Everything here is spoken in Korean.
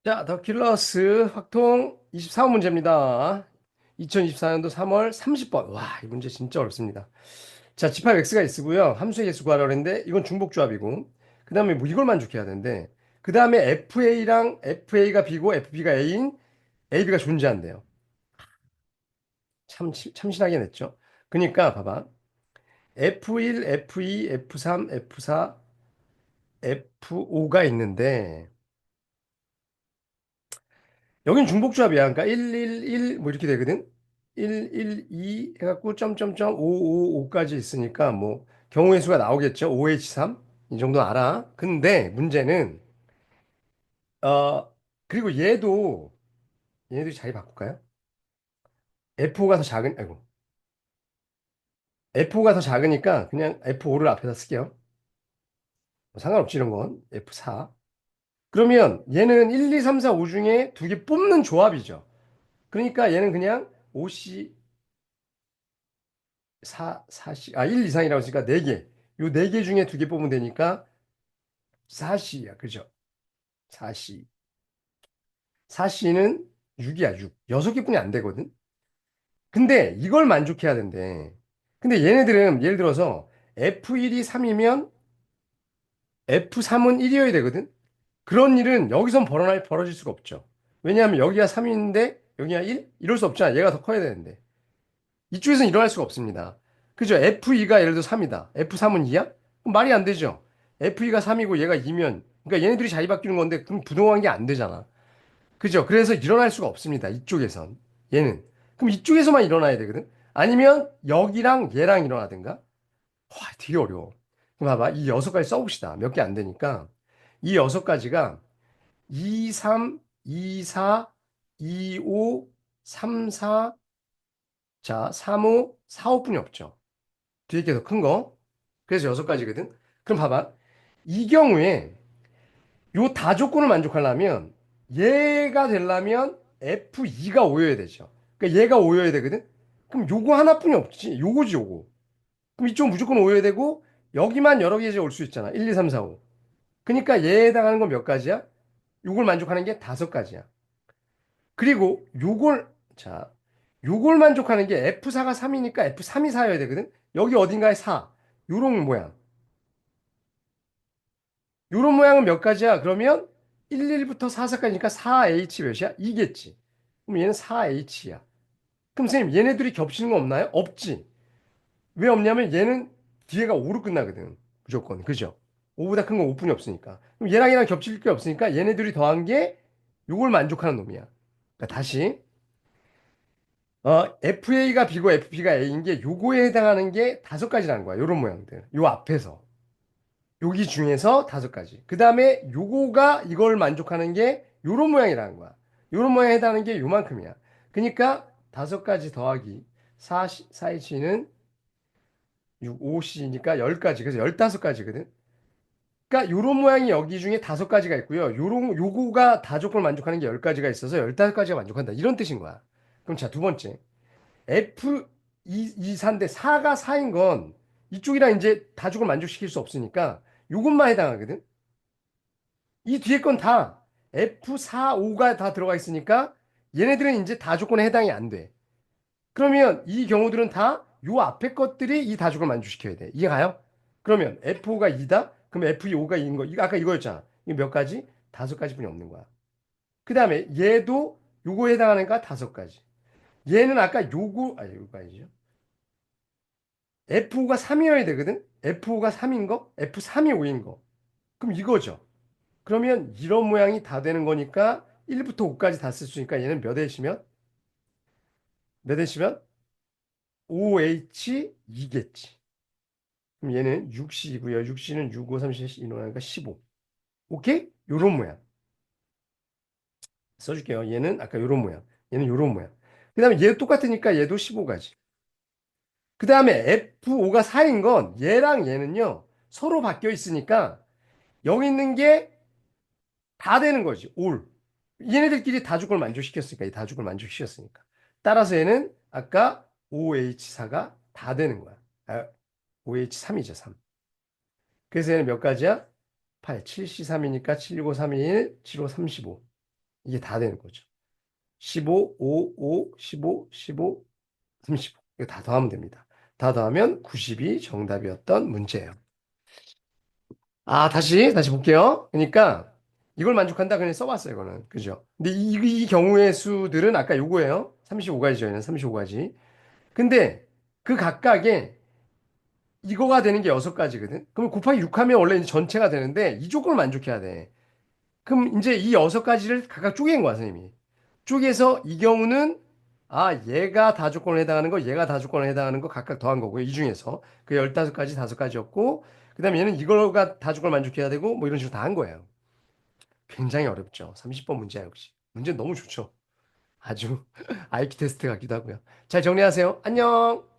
자, 더 킬러스 확통 24호 문제입니다. 2024년도 3월 30번. 와, 이 문제 진짜 어렵습니다. 자, 집합 x가 x고요. 함수의 개수 구하라고 했는데 이건 중복조합이고 그 다음에 뭐 이걸 만족해야 되는데 그 다음에 FA랑 FA가 B고 FB가 A인 AB가 존재한대요. 참신하게 냈죠. 그러니까 봐봐. F1, F2, F3, F4, F5가 있는데 여긴 중복조합이야. 그러니까 1, 1, 1, 뭐 이렇게 되거든. 1, 1, 2 해갖고 점점점 5, 5, 5까지 있으니까 뭐 경우의 수가 나오겠죠. OH3 이 정도 알아. 근데 문제는 어 그리고 얘도 자리 바꿀까요? F5가 더 작은 아이고 F5가 더 작으니까 그냥 F5를 앞에다 쓸게요. 뭐 상관없지 이런 건 F4. 그러면 얘는 1, 2, 3, 4, 5 중에 두 개 뽑는 조합이죠. 그러니까 얘는 그냥 OC 4시, 1 이상이라고 했으니까 4개. 요 4개 중에 2개 뽑으면 되니까 4시야. 그죠? 4시. 4시는 6이야, 6. 6개뿐이 안 되거든? 근데 이걸 만족해야 된대. 근데 얘네들은 예를 들어서 F1이 3이면 F3은 1이어야 되거든? 그런 일은 여기선 벌어질 수가 없죠. 왜냐하면 여기가 3인데 여기가 1? 이럴 수 없잖아. 얘가 더 커야 되는데. 이쪽에서는 일어날 수가 없습니다. 그죠? F2가 예를 들어 3이다. F3은 2야? 그럼 말이 안 되죠. F2가 3이고 얘가 2면, 그러니까 얘네들이 자리 바뀌는 건데, 그럼 부동한 게 안 되잖아. 그죠? 그래서 일어날 수가 없습니다. 이쪽에선. 얘는. 그럼 이쪽에서만 일어나야 되거든? 아니면 여기랑 얘랑 일어나든가? 와, 되게 어려워. 그럼 봐봐. 이 6가지 써봅시다. 몇 개 안 되니까. 이 6가지가 2, 3, 2, 4, 2, 5, 3, 4, 자, 3, 5, 4, 5뿐이 없죠. 뒤에 게 더 큰 거. 그래서 6가지거든. 그럼 봐봐. 이 경우에 요 다 조건을 만족하려면 얘가 되려면 F2가 5여야 되죠. 그러니까 얘가 5여야 되거든. 그럼 요거 하나뿐이 없지. 요거지 요거. 그럼 이쪽은 무조건 5여야 되고 여기만 여러 개 올 수 있잖아. 1, 2, 3, 4, 5. 그러니까 얘에 해당하는 건 몇 가지야? 요걸 만족하는 게 5가지야. 그리고 요걸 만족하는 게 F4가 3이니까 F3이 4여야 되거든. 여기 어딘가에 4. 요런 모양. 요런 모양은 몇 가지야? 그러면 11부터 44까지니까 4H 몇이야? 2겠지. 그럼 얘는 4H야. 그럼 선생님 얘네들이 겹치는 거 없나요? 없지. 왜 없냐면 얘는 뒤에가 5로 끝나거든. 무조건. 그죠? 5보다 큰 건 5뿐이 없으니까. 그럼 얘랑 겹칠 게 없으니까 얘네들이 더한 게 요걸 만족하는 놈이야. 그러니까 다시 FA가 B고 FB가 A인 게 요거에 해당하는 게 5가지라는 거야. 요런 모양들. 요 앞에서. 여기 중에서 5가지. 그 다음에 요거가 이걸 만족하는 게 요런 모양이라는 거야. 요런 모양에 해당하는 게 요만큼이야. 그러니까 5가지 더하기 4H는 5C니까 10가지. 그래서 15가지거든. 그러니까 요런 모양이 여기 중에 5가지가 있고요. 요거가 다조건을 만족하는 게 10가지가 있어서 15가지가 만족한다. 이런 뜻인 거야. 그럼 자, 두 번째. F2, 4인데 4가 4인 건 이쪽이랑 이제 다족을 만족시킬 수 없으니까 요것만 해당하거든. 이 뒤에 건 다 F4, 5가 다 들어가 있으니까 얘네들은 이제 다조건에 해당이 안 돼. 그러면 이 경우들은 다 요 앞에 것들이 이 다족을 만족시켜야 돼. 이해가요? 그러면 F5가 2다? 그럼 F2, 5가 2인 거. 이거 아까 이거였잖아. 이거 몇 가지? 5가지뿐이 없는 거야. 그 다음에 얘도 요거에 해당하는 거 5가지. 얘는 아까 요거 아니죠? F5가 3이어야 되거든? F5가 3인 거? F3이 5인 거. 그럼 이거죠. 그러면 이런 모양이 다 되는 거니까 1부터 5까지 다 쓸 수 있으니까 얘는 몇 H면 5H2겠지. 그럼 얘는 6C이고요. 6C는 6, 5, 3, 4, 2노니까 15. 오케이? 요런 모양. 써줄게요. 얘는 아까 요런 모양. 얘는 요런 모양. 그 다음에 얘도 똑같으니까 얘도 15가지. 그 다음에 F5가 4인 건 얘랑 얘는요. 서로 바뀌어 있으니까 여기 있는 게 다 되는 거지. 올. 얘네들끼리 다주걸 만족시켰으니까, 이 다주걸 만족시켰으니까. 따라서 얘는 아까 OH4가 다 되는 거야. OH3이죠, 3. 그래서 얘는 몇 가지야? 8, 7C3이니까 7, 6, 5, 3, 1, 7, 5, 35. 이게 다 되는 거죠. 15, 5, 5, 15, 15, 35. 이거 다 더하면 됩니다. 다 더하면 90이 정답이었던 문제예요. 다시 볼게요. 그러니까 이걸 만족한다 그냥 써봤어요, 이거는. 그죠? 근데 이 경우의 수들은 아까 요거예요. 35가지죠, 얘는 35가지. 근데 그 각각의 이거가 되는 게 6가지거든. 그럼 곱하기 6 하면 원래 이제 전체가 되는데 이 조건을 만족해야 돼. 그럼 이제 이 6가지를 각각 쪼갠 거야, 선생님이. 쪼개서 이 경우는 얘가 다 조건에 해당하는 거, 얘가 다 조건에 해당하는 거 각각 더한 거고요. 이 중에서. 그 15가지, 5가지였고, 그 다음에 얘는 이거가 다 조건을 만족해야 되고, 뭐 이런 식으로 다 한 거예요. 굉장히 어렵죠. 30번 문제야, 역시. 문제 너무 좋죠. 아주 IQ 테스트 같기도 하고요. 잘 정리하세요. 안녕!